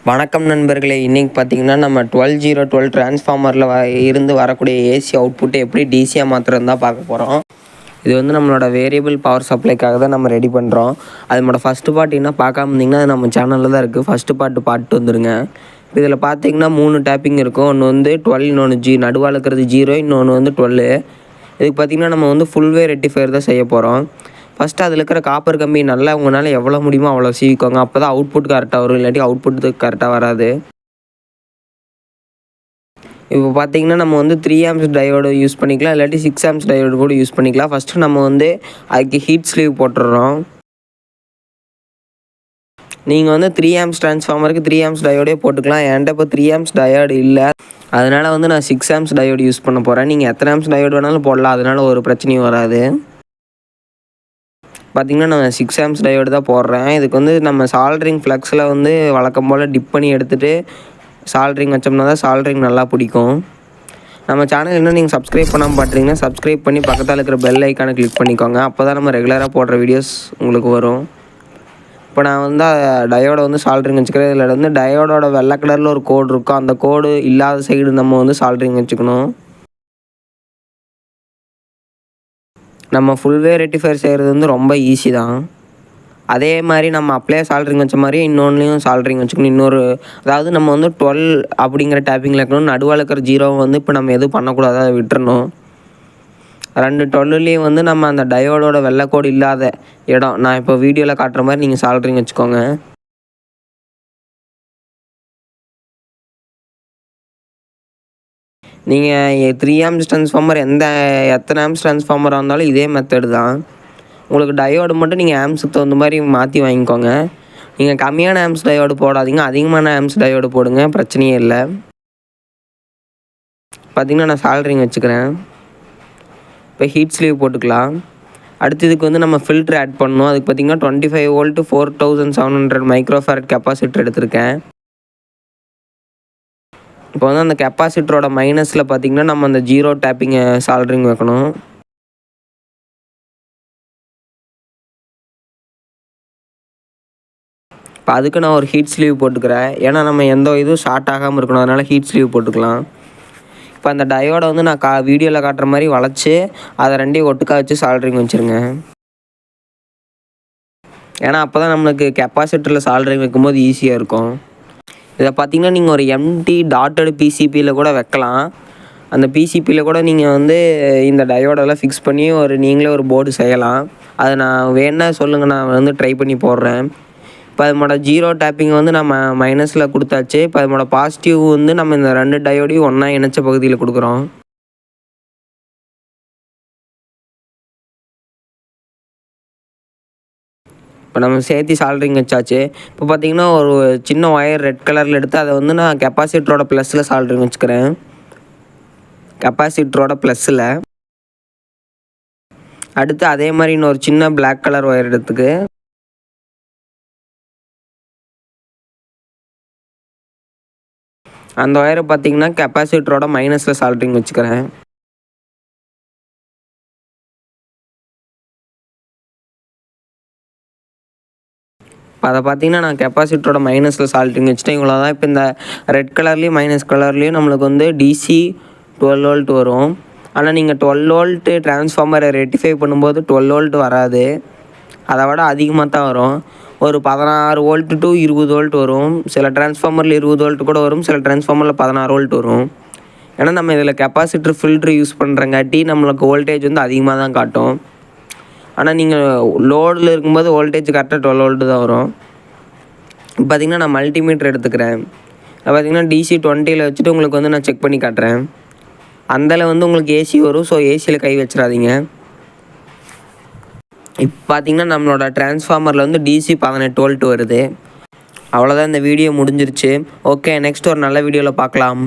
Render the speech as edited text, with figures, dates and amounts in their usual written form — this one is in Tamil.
வணக்கம் நண்பர்களே, இன்றைக்கி பார்த்தீங்கன்னா நம்ம 12 டிரான்ஸ்ஃபார்மரில் இருந்து வரக்கூடிய ஏசி அவுட்புட்டை எப்படி டிசியாக மாற்றுறது தான் பார்க்க போகிறோம். இது வந்து நம்மளோட வேரியபிள் பவர் சப்ளைக்காக தான் நம்ம ரெடி பண்ணுறோம். அதனோட ஃபஸ்ட்டு பார்ட் என்ன பார்க்காம இருந்தீங்கன்னா அது நம்ம சேனலில் தான் இருக்குது. ஃபஸ்ட்டு பார்ட்டு வந்துடுங்க. இதில் பார்த்தீங்கன்னா 3 டேப்பிங் இருக்கும். ஒன்று வந்து 12, இன்னொன்று நடுவால் இருக்கிறது 0, இன்னொன்று வந்து 12. இதுக்கு பார்த்திங்கன்னா நம்ம வந்து ஃபுல்வே ரெக்டிஃபையர் தான் செய்ய போகிறோம். ஃபஸ்ட்டு அதில் இருக்கிற காப்பர் கம்பி நல்லா உங்களால் எவ்வளோ முடியுமோ அவ்வளோ சீவிக்கோங்க. அப்போ தான் அவுட்புட் கரெக்டாக வரும், இல்லாட்டி அவுட்புட்டு கரெக்டாக வராது. இப்போ பார்த்தீங்கன்னா நம்ம வந்து 3 ஆம்ப்ஸ் டயோடு யூஸ் பண்ணிக்கலாம், இல்லாட்டி 6 ஆம்ப்ஸ் டயோடு கூட யூஸ் பண்ணிக்கலாம். ஃபஸ்ட்டு நம்ம வந்து அதுக்கு ஹீட் ஸ்லீவ் போட்டுடுறோம். நீங்கள் வந்து 3 ஆம்ப்ஸ் ட்ரான்ஸ்ஃபார்மருக்கு 3 ஆம்ப்ஸ் டயோடே போட்டுக்கலாம். என்கிட்ட இப்போ 3 ஆம்ப்ஸ் டயோடு இல்லை, அதனால் வந்து நான் 6 ஆம்ப்ஸ் டயோடு யூஸ் பண்ண போகிறேன். நீங்கள் எத்தனை ஆம்ப்ஸ் டயோடு வேணாலும் போடலாம், அதனால் ஒரு பிரச்சனையும் வராது. பார்த்திங்கன்னா நான் 6 ஆம்ப்ஸ் டயோடு தான் போடுறேன். இதுக்கு வந்து நம்ம சால்ட்ரிங் ஃப்ளக்ஸில் வந்து வழக்கம் போல் டிப் பண்ணி எடுத்துகிட்டு சால்ட்ரிங் வச்சோம்னா தான் சால்ட்ரிங் நல்லா பிடிக்கும். நம்ம சேனல் இன்னும் நீங்கள் சப்ஸ்கிரைப் பண்ணாமல் பார்த்துட்டிங்கன்னா சப்ஸ்கிரைப் பண்ணி பக்கத்தில் இருக்கிற பெல் ஐக்கானை கிளிக் பண்ணிக்கோங்க. அப்போ தான் நம்ம ரெகுலராக போடுற வீடியோஸ் உங்களுக்கு வரும். இப்போ நான் வந்து டயோடை வந்து சால்ட்ரிங் வச்சுக்கிறேன். இதில் வந்து டயோடோட வெள்ளை கலரில் ஒரு கோடு இருக்கும். அந்த கோடு இல்லாத சைடு நம்ம வந்து சால்ட்ரிங் வச்சுக்கணும். நம்ம ஃபுல்வே ரெக்டிஃபையர் செய்கிறது வந்து ரொம்ப ஈஸி தான். அதே மாதிரி நம்ம அப்படியே சால்ட்ரிங் வச்ச மாதிரி இன்னொன்றையும் சால்ட்ரிங் வச்சுக்கணும். அதாவது நம்ம வந்து 12 அப்படிங்கிற டேப்பிங்கில் இருக்கணும். நடுவால் இருக்கிற 0 வந்து இப்போ நம்ம எதுவும் பண்ணக்கூடாது, அதை விட்டுறணும். 2 12லேயும் வந்து நம்ம அந்த டயோடோட வெள்ளைக்கோடு இல்லாத இடம் நான் இப்போ வீடியோவில் காட்டுற மாதிரி நீங்கள் சால்ட்ரிங் வச்சுக்கோங்க. நீங்கள் 3 ஆம்ப்ஸ் ட்ரான்ஸ்ஃபார்மர் எத்தனை ஆம்ப்ஸ் ட்ரான்ஸ்ஃபார்மராக இருந்தாலும் இதே மெத்தடு தான். உங்களுக்கு டயோடு மட்டும் நீங்கள் ஆம்ப்ஸுக்கு தகுந்த மாதிரி மாற்றி வாங்கிக்கோங்க. நீங்கள் கம்மியான ஆம்ப்ஸ் டயோடு போடாதீங்க, அதிகமான ஆம்ப்ஸ் டயோடு போடுங்க, பிரச்சனையே இல்லை. பார்த்திங்கன்னா நான் சால்ட்ரிங் வச்சுக்கிறேன். இப்போ ஹீட் ஸ்லீவ் போட்டுக்கலாம். அடுத்து இதுக்கு வந்து நம்ம ஃபில்ட்ரு ஆட் பண்ணணும். அதுக்கு பார்த்திங்கன்னா 25 வோல்ட்டு 4700 மைக்ரோஃபாரட் கெப்பாசிட்டர் எடுத்திருக்கேன். இப்போ வந்து அந்த கெப்பாசிட்டரோட மைனஸில் பார்த்திங்கன்னா நம்ம அந்த 0 டேப்பிங்கை சால்ட்ரிங் வைக்கணும். இப்போ அதுக்கு நான் ஒரு ஹீட் ஸ்லீவ் போட்டுக்கிறேன். ஏன்னா நம்ம எந்த இதுவும் ஷார்ட் ஆகாமல் இருக்கணும், அதனால் ஹீட் ஸ்லீவ் போட்டுக்கலாம். இப்போ அந்த டயோடை வந்து நான் வீடியோவில் காட்டுற மாதிரி வளைச்சி அதை ரெண்டையும் ஒட்டுக்கா வச்சு சால்ட்ரிங் வச்சுருங்க. ஏன்னா அப்போ தான் நம்மளுக்கு கெப்பாசிட்டரில் சால்ட்ரிங் வைக்கும்போது ஈஸியாக இருக்கும். இதை பார்த்திங்கன்னா நீங்கள் ஒரு எம்டி டாட்டடு பிசிபியில் கூட வைக்கலாம். அந்த பிசிபியில் கூட நீங்கள் வந்து இந்த டயோடெல்லாம் ஃபிக்ஸ் பண்ணி நீங்களே ஒரு போர்டு செய்யலாம். அதை நான் வேணா சொல்லுங்கள், நான் வந்து ட்ரை பண்ணி போடுறேன். இப்போ அதனோட 0 டேப்பிங் வந்து நம்ம மைனஸில் கொடுத்தாச்சு. இப்போ அதனோட பாசிட்டிவ் வந்து நம்ம இந்த 2 டயோடையும் ஒன்றா இணைச்ச பகுதியில் கொடுக்குறோம். இப்போ நம்ம சேர்த்து சால்ட்ரிங் வச்சாச்சு. இப்போ பார்த்திங்கன்னா ஒரு சின்ன ஒயர் ரெட் கலரில் எடுத்து அதை வந்து நான் கெப்பாசிட்டரோட ப்ளஸில் சால்ட்ரிங் வச்சுக்கிறேன். கெப்பாசிட்டரோட ப்ளஸில் அடுத்து அதே மாதிரி இன்னொரு சின்ன பிளாக் கலர் ஒயர் எடுத்துக்கு அந்த ஒயரை பார்த்திங்கன்னா கெப்பாசிட்டரோட மைனஸில் சால்ட்ரிங் வச்சுக்கிறேன். இப்போ அதை பார்த்திங்கன்னா நான் கெப்பாசிட்டரோட மைனஸில் சால்ட்ரிங் வச்சுட்டேன். இவ்வளோ தான். இப்போ இந்த ரெட் கலர்லேயும் மைனஸ் கலர்லேயும் நம்மளுக்கு வந்து டிசி 12 வோல்ட் வரும். ஆனால் நீங்கள் 12 வோல்ட்டு ட்ரான்ஸ்ஃபார்மரை ரெக்டிஃபை பண்ணும்போது 12 வோல்ட் வராது, அதை விட அதிகமாக தான் வரும். ஒரு 16 வோல்ட்டு டு 20 வோல்ட் வரும். சில ட்ரான்ஸ்ஃபார்மரில் 20 வோல்ட் கூட வரும், சில ட்ரான்ஸ்ஃபார்மரில் 16 வோல்ட் வரும். ஏன்னா நம்ம இதில் கெப்பாசிட்டர் ஃபில்ட்ரு யூஸ் பண்ணுறங்காட்டி நம்மளுக்கு வோல்டேஜ் வந்து அதிகமாக தான் காட்டும். ஆனால் நீங்கள் லோடில் இருக்கும்போது வோல்டேஜ் கரெக்டாக 12 வோல்ட்டு தான் வரும். இப்போ பார்த்திங்கன்னா நான் மல்டிமீட்டர் எடுத்துக்கிறேன். பார்த்திங்கன்னா டிசி 20ல் வச்சுட்டு உங்களுக்கு வந்து நான் செக் பண்ணி காட்டுறேன். அதில் வந்து உங்களுக்கு ஏசி வரும். ஸோ ஏசியில் கை வச்சிடாதீங்க. இப்போ பார்த்திங்கன்னா நம்மளோட ட்ரான்ஸ்ஃபார்மரில் வந்து டிசி 18 வோல்ட் வருது. அவ்வளோதான், இந்த வீடியோ முடிஞ்சிருச்சு. ஓகே, நெக்ஸ்ட் ஒரு நல்ல வீடியோவில் பார்க்கலாம்.